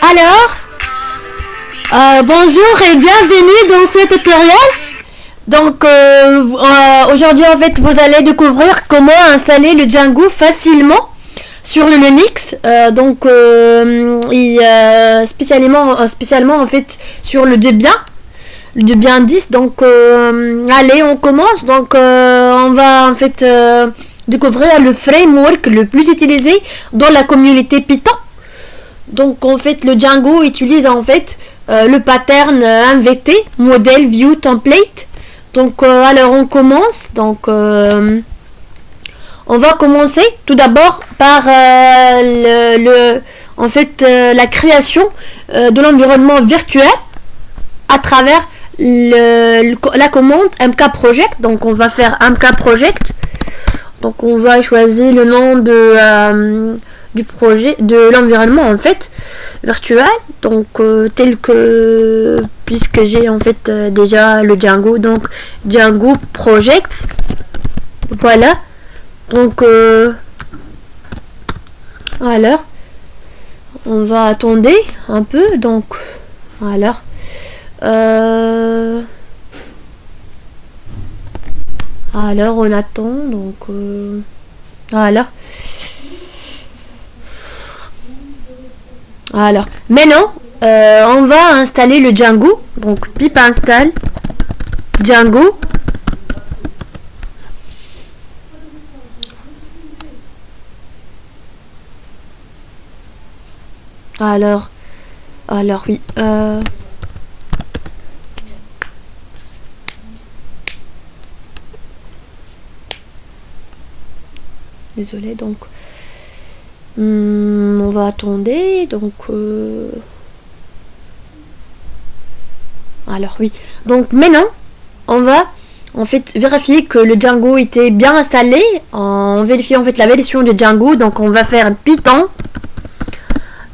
Alors, bonjour et bienvenue dans ce tutoriel. Donc, aujourd'hui, en fait, vous allez découvrir comment installer le Django facilement sur le Linux. Spécialement en fait sur le Debian 10. Donc, allez, on commence. Donc, on va en fait découvrir le framework le plus utilisé dans la communauté Python. Donc en fait le Django utilise en fait le pattern MVT, Model View Template. Donc alors on commence. Donc on va commencer tout d'abord par la création de l'environnement virtuel à travers la commande mkproject. Donc on va faire mkproject. Donc on va choisir le nom du projet, de l'environnement en fait virtuel, donc tel que, puisque j'ai en fait déjà le Django, donc Django project, voilà. Donc alors on va attendre un peu. Donc alors on attend. Donc alors maintenant on va installer le Django. Donc pip install Django. Alors oui, désolé. Donc on va attendre. Donc alors oui, donc maintenant on va en fait vérifier que le Django était bien installé. On vérifie en fait la version de Django. Donc on va faire Python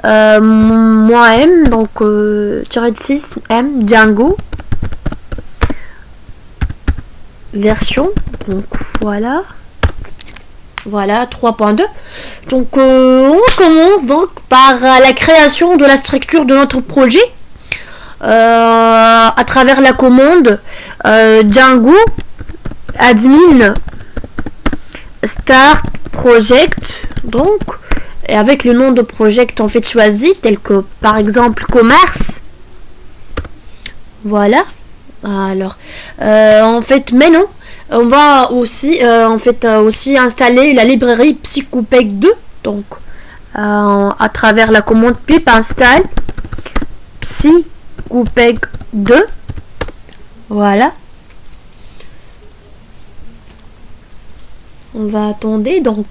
-m, donc -6 m Django version. Donc voilà 3.2. Donc on commence donc par la création de la structure de notre projet à travers la commande Django admin start project. Donc et avec le nom de project en fait choisi, tel que par exemple commerce. Voilà. Alors en fait maintenant on va aussi aussi installer la librairie Psycopeg 2. Donc à travers la commande pip install Psycopeg 2. Voilà. On va attendre donc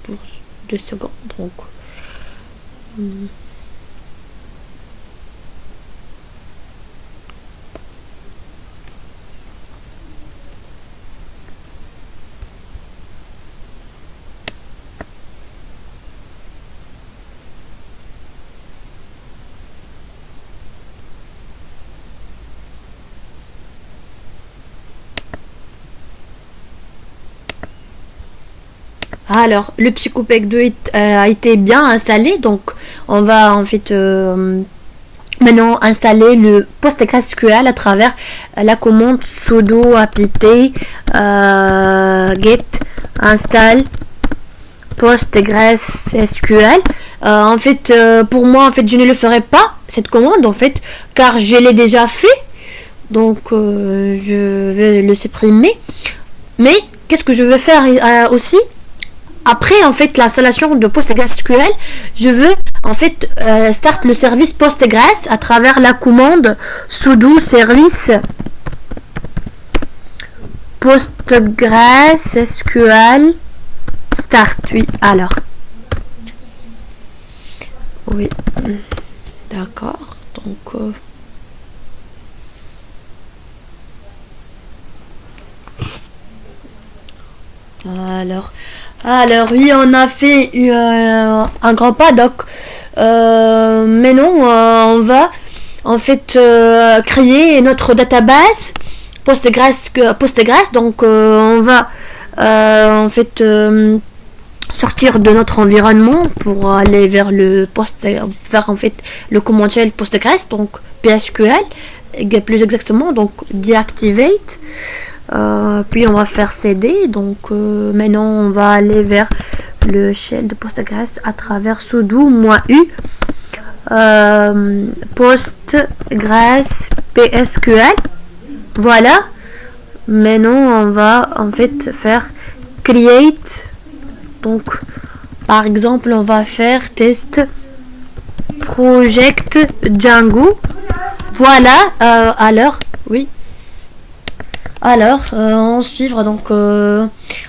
pour 2 secondes. Donc alors le Psycopeg 2 a été bien installé. Donc on va en fait maintenant installer le PostgreSQL à travers la commande sudo apt get install PostgreSQL. En fait pour moi en fait je ne le ferai pas cette commande en fait car je l'ai déjà fait. Donc je vais le supprimer. Mais qu'est-ce que je veux faire aussi? Après en fait l'installation de PostgreSQL, je veux en fait start le service Postgres à travers la commande sudo service PostgreSQL start. Oui, alors oui, d'accord. Donc alors oui, on a fait un grand pas. Donc maintenant on va en fait créer notre database Postgres. Donc on va en fait sortir de notre environnement pour aller vers le post, vers en fait le command shell Postgres, donc PSQL, plus exactement, donc deactivate. Puis on va faire cd, donc maintenant on va aller vers le shell de Postgres à travers sudo -u Postgres PSQL. Voilà. Maintenant on va en fait faire create. Donc par exemple on va faire test project Django. Voilà. Alors oui. Alors, on suivra donc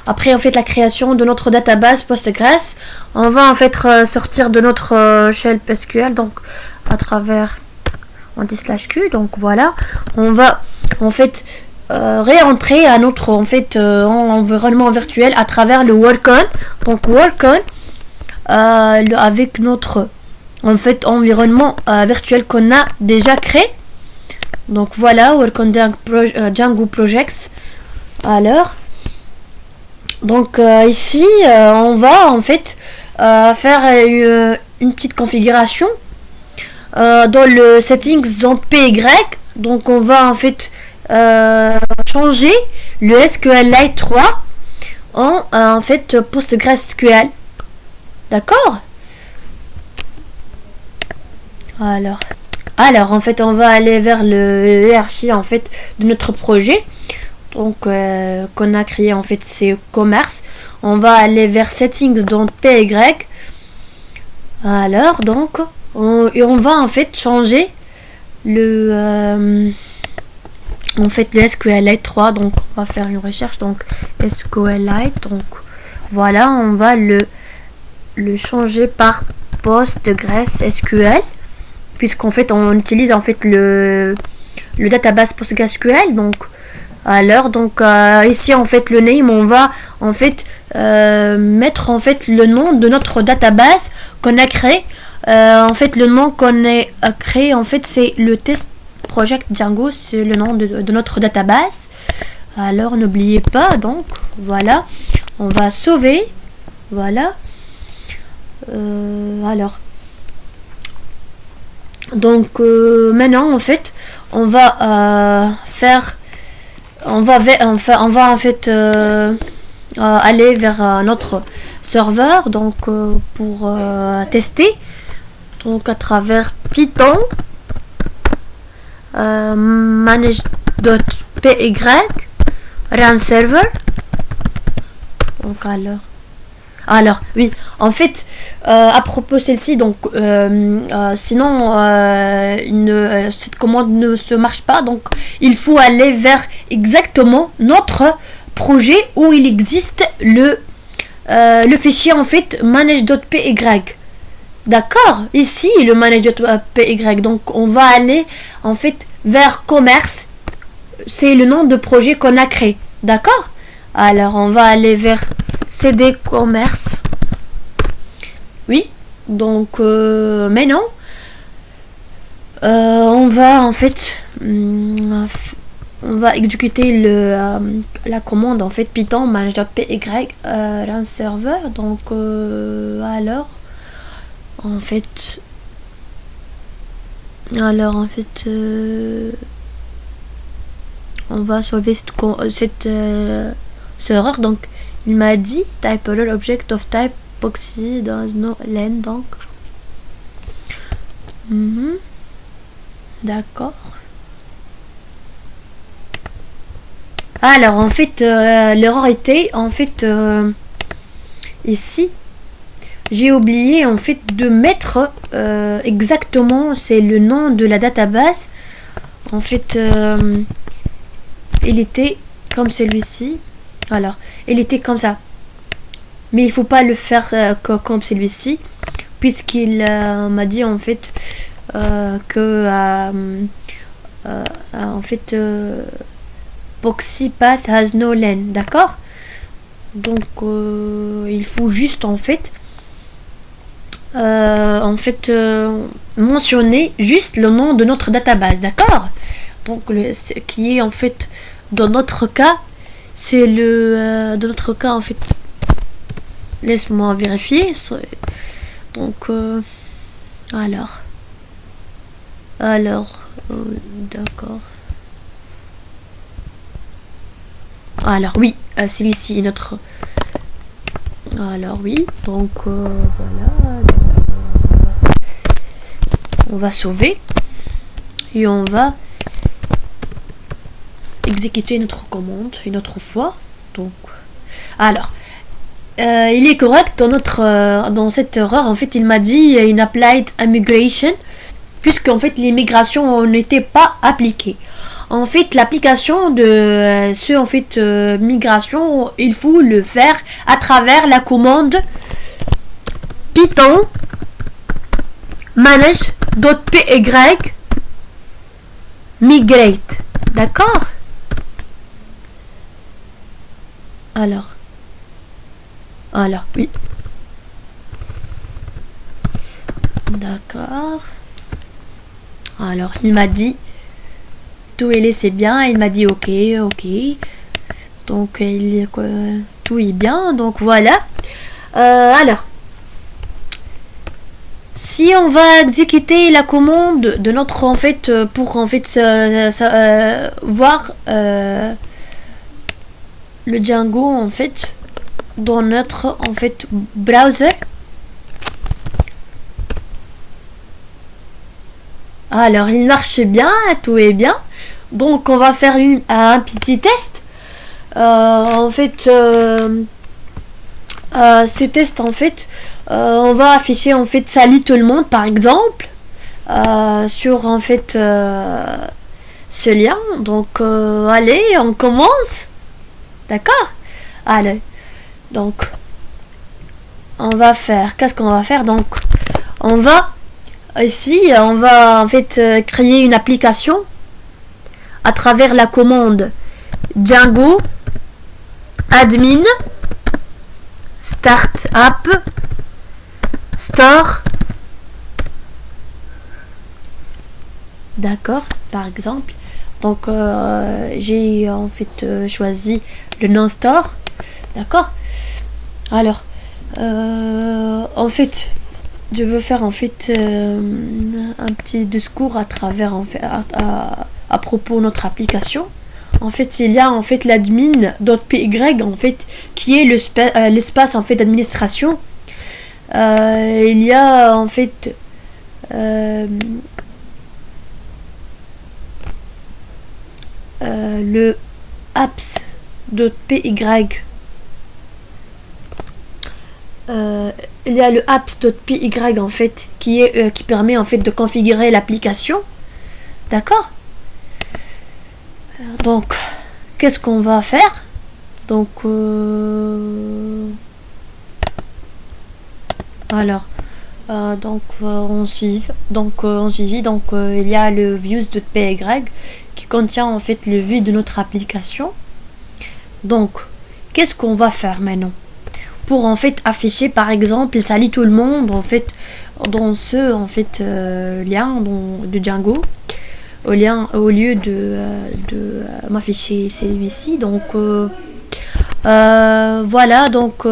après en fait la création de notre database Postgres, on va en fait sortir de notre shell PSQL, donc à travers /q. Donc voilà, on va en fait réentrer à notre en fait environnement virtuel à travers le workon. Donc workon avec notre en fait environnement virtuel qu'on a déjà créé. Donc voilà, Welcome Django Projects. Alors, donc ici, on va en fait faire une petite configuration dans le settings dans PY. Donc on va en fait changer le SQLite 3 en fait PostgreSQL. D'accord? Alors, en fait, on va aller vers le hiérarchie en fait de notre projet. Donc, qu'on a créé en fait, c'est commerce. On va aller vers settings dans PY. Alors, donc, on va en fait changer le SQLite 3. Donc, on va faire une recherche. Donc, SQLite. Donc, voilà, on va le changer par PostgreSQL. Puisqu'en fait on utilise en fait le database PostgreSQL. Donc alors donc ici en fait le name, on va en fait mettre en fait le nom de notre database qu'on a créé. En fait le nom qu'on a créé en fait c'est le test project Django, c'est le nom de notre database. Alors n'oubliez pas, donc voilà, on va sauver. Voilà. Alors donc maintenant en fait on va on va en fait aller vers notre serveur, donc pour tester, donc à travers Python manage.py run server. Donc alors oui, en fait à propos celle-ci, donc sinon cette commande ne se marche pas, donc il faut aller vers exactement notre projet où il existe le fichier en fait manage.py. D'accord, ici le manage.py. Donc on va aller en fait vers commerce, c'est le nom de projet qu'on a créé. D'accord, alors on va aller vers cd commerce. Oui, donc maintenant on va en fait on va exécuter la commande en fait Python manage.py run server. Donc alors en fait on va sauver cette erreur. Donc il m'a dit type error object of type proxy does no len. Donc d'accord. Alors en fait l'erreur était en fait ici j'ai oublié en fait de mettre exactement c'est le nom de la database. En fait il était comme celui-ci. Alors il était comme ça, mais il faut pas le faire comme celui-ci, puisqu'il m'a dit en fait que en fait proxy path has no len. D'accord, donc il faut juste en fait mentionner juste le nom de notre database. D'accord, donc ce qui est en fait dans notre cas, c'est le de notre cas en fait laisse-moi vérifier. Donc, alors, d'accord. Alors oui, celui-ci est notre. Alors oui, donc voilà. On va sauver et on va exécuter notre commande une autre fois. Donc, alors, il est correct dans cette erreur. En fait, il m'a dit une applied immigration, puisque en fait l'immigration n'était pas appliquée. En fait, l'application de migration, il faut le faire à travers la commande python manage.py migrate. D'accord? Alors, oui. D'accord. Alors, il m'a dit tout est laissé bien. Il m'a dit ok. Donc, tout est bien. Donc, voilà. Alors, si on va exécuter la commande de notre pour voir le Django dans notre browser. Alors il marche bien, tout est bien. Donc on va faire un petit test. Ce test on va afficher salut tout le monde par exemple sur ce lien. Donc allez, on commence. D'accord? Allez. Donc on va faire, qu'est-ce qu'on va faire? Donc on va créer une application à travers la commande Django admin start app store. D'accord, par exemple. Donc j'ai choisi le nom store. D'accord. Alors je veux faire un petit discours à travers à propos de notre application. Il y a l'admin.py qui est l'espace d'administration. Il y a le apps.py. Il y a le apps.py qui permet de configurer l'application. D'accord? Donc qu'est-ce qu'on va faire? Donc on suit. Il y a le views.py qui contient le vue de notre application. Donc qu'est-ce qu'on va faire maintenant pour afficher par exemple salut tout le monde dans ce lien de Django au lieu de m'afficher celui-ci. Donc voilà. Donc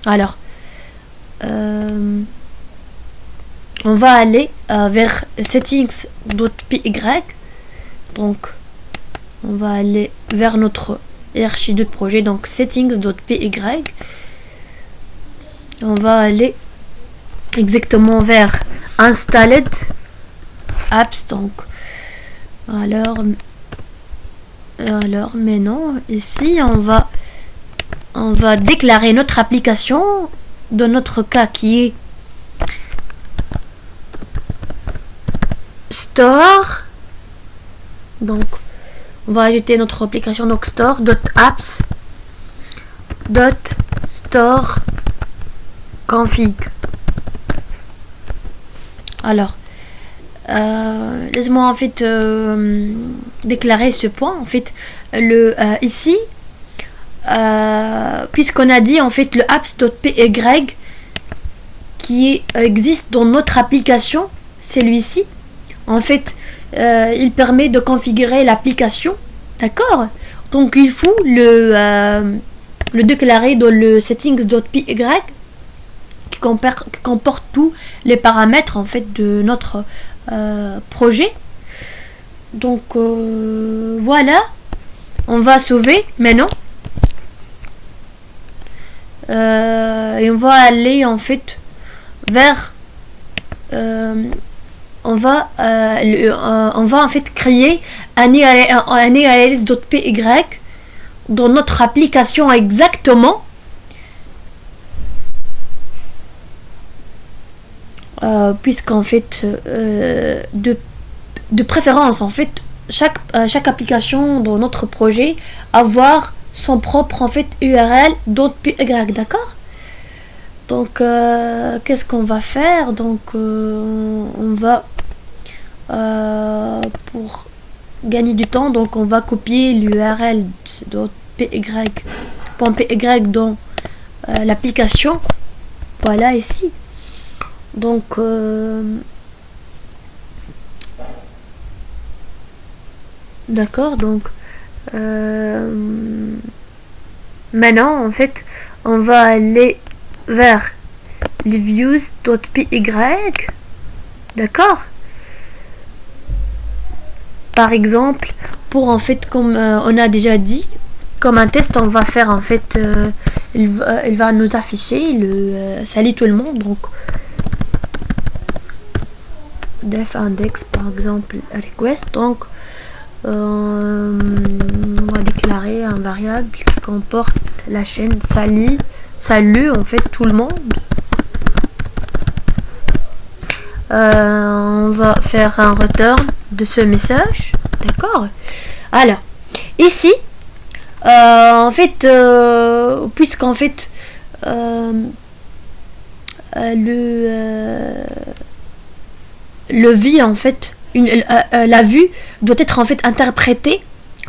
alors on va aller vers settings.py. Donc on va aller vers notre archi de projet, donc settings.py. On va aller exactement vers installed apps. Donc alors maintenant ici on va déclarer notre application, dans notre cas qui est store. Donc on va ajouter notre application, donc store.apps.store config. Alors laisse-moi déclarer ce point. Ici puisqu'on a dit le apps.py qui existe dans notre application, celui-ci il permet de configurer l'application. D'accord? Donc il faut le déclarer dans le settings.py qui comporte tous les paramètres en fait de notre projet. Donc voilà, on va sauver maintenant et on va aller en fait vers on va en fait créer un URLs.py dans notre application exactement. Puisqu'en fait de préférence en fait chaque application dans notre projet avoir son propre en fait URL.py, d'accord. Donc qu'est-ce qu'on va faire? Donc on va pour gagner du temps, donc on va copier l'URL.py dans l'application, voilà, ici. Donc d'accord, donc maintenant en fait on va aller vers les views.py, d'accord. Par exemple, pour en fait comme on a déjà dit, comme un test, on va faire en fait il va nous afficher le salut tout le monde. Donc def index par exemple request, donc on va déclarer un variable qui comporte la chaîne salut en fait tout le monde. On va faire un return de ce message, d'accord. Alors ici en fait puisqu'en fait le vue en fait la vue doit être en fait interprétée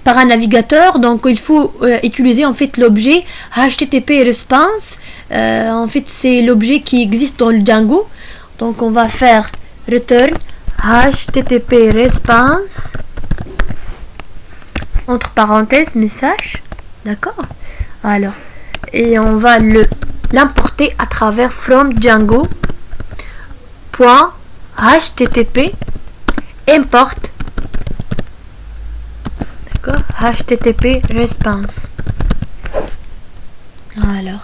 par un navigateur, donc il faut utiliser en fait l'objet HTTP response. En fait c'est l'objet qui existe dans le Django, donc on va faire return HTTP response entre parenthèses message, d'accord. Alors et on va l'importer à travers from Django .http import, d'accord, HTTP response. Alors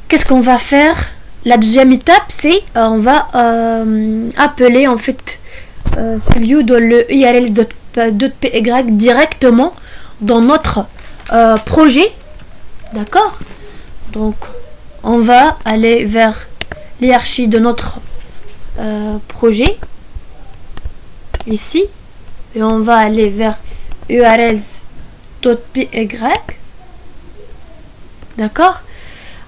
qu'est-ce qu'on va faire? La deuxième étape, c'est on va appeler en fait view dans le URLs.py directement dans notre projet, d'accord. Donc on va aller vers l'hierarchie de notre projet ici et on va aller vers urls.py, d'accord.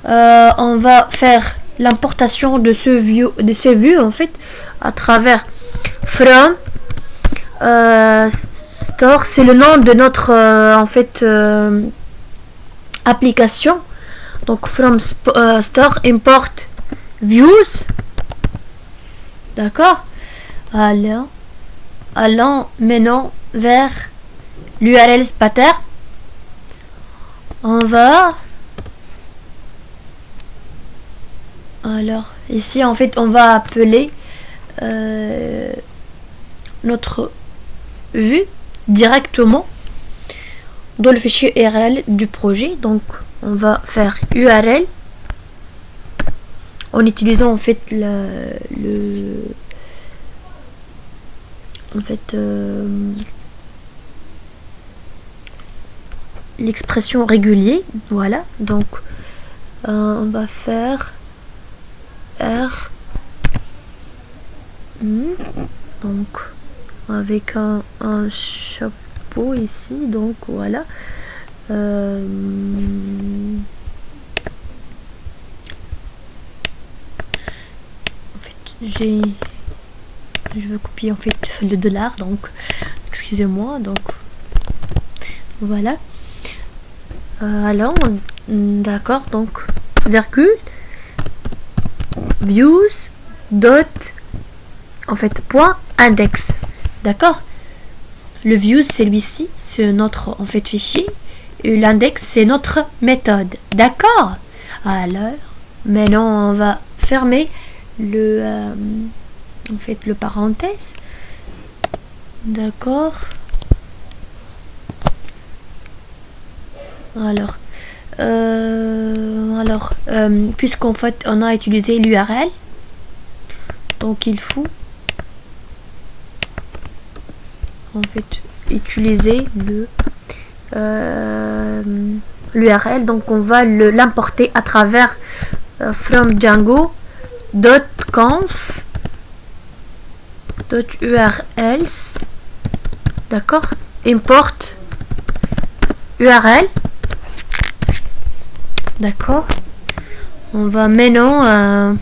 On va faire l'importation de ce view en fait à travers from store, c'est le nom de notre en fait application. Donc from store import views, d'accord. Allons maintenant vers l'URLs pattern. On va alors ici en fait on va appeler notre vue directement dans le fichier URL du projet. Donc on va faire URL en utilisant en fait l'expression régulier, voilà. Donc on va faire R donc avec un chapeau ici, donc voilà. En fait je veux copier en fait le dollar, donc excusez-moi. Donc voilà. Alors d'accord, donc virgule views dot en fait point index, d'accord. Le views c'est celui-ci, c'est notre en fait fichier, et l'index c'est notre méthode. D'accord? Alors, maintenant on va fermer le le parenthèse. D'accord. Alors, puisqu'en fait on a utilisé l'URL, donc il faut en fait utiliser l'URL, donc on va l'importer à travers from django.conf.urls. d'accord, import URL. D'accord, on va maintenant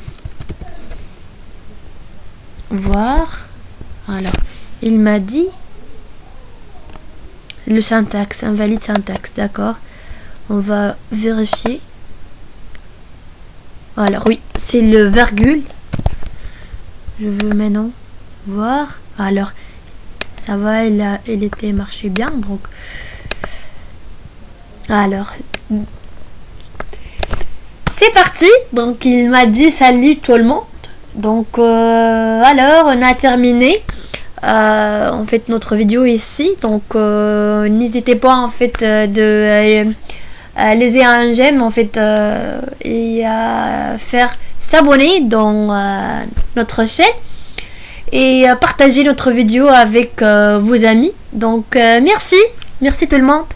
voir. Alors, il m'a dit le syntaxe, invalide syntaxe. D'accord, on va vérifier. Alors oui, c'est le virgule. Je veux maintenant voir. Alors, ça va, il était marché bien. Donc, alors, c'est parti. Donc, il m'a dit salut tout le monde. Donc, alors, on a terminé en fait notre vidéo ici. Donc, n'hésitez pas en fait de laisser un j'aime en fait et à faire s'abonner dans notre chaîne et partager notre vidéo avec vos amis. Donc, merci tout le monde.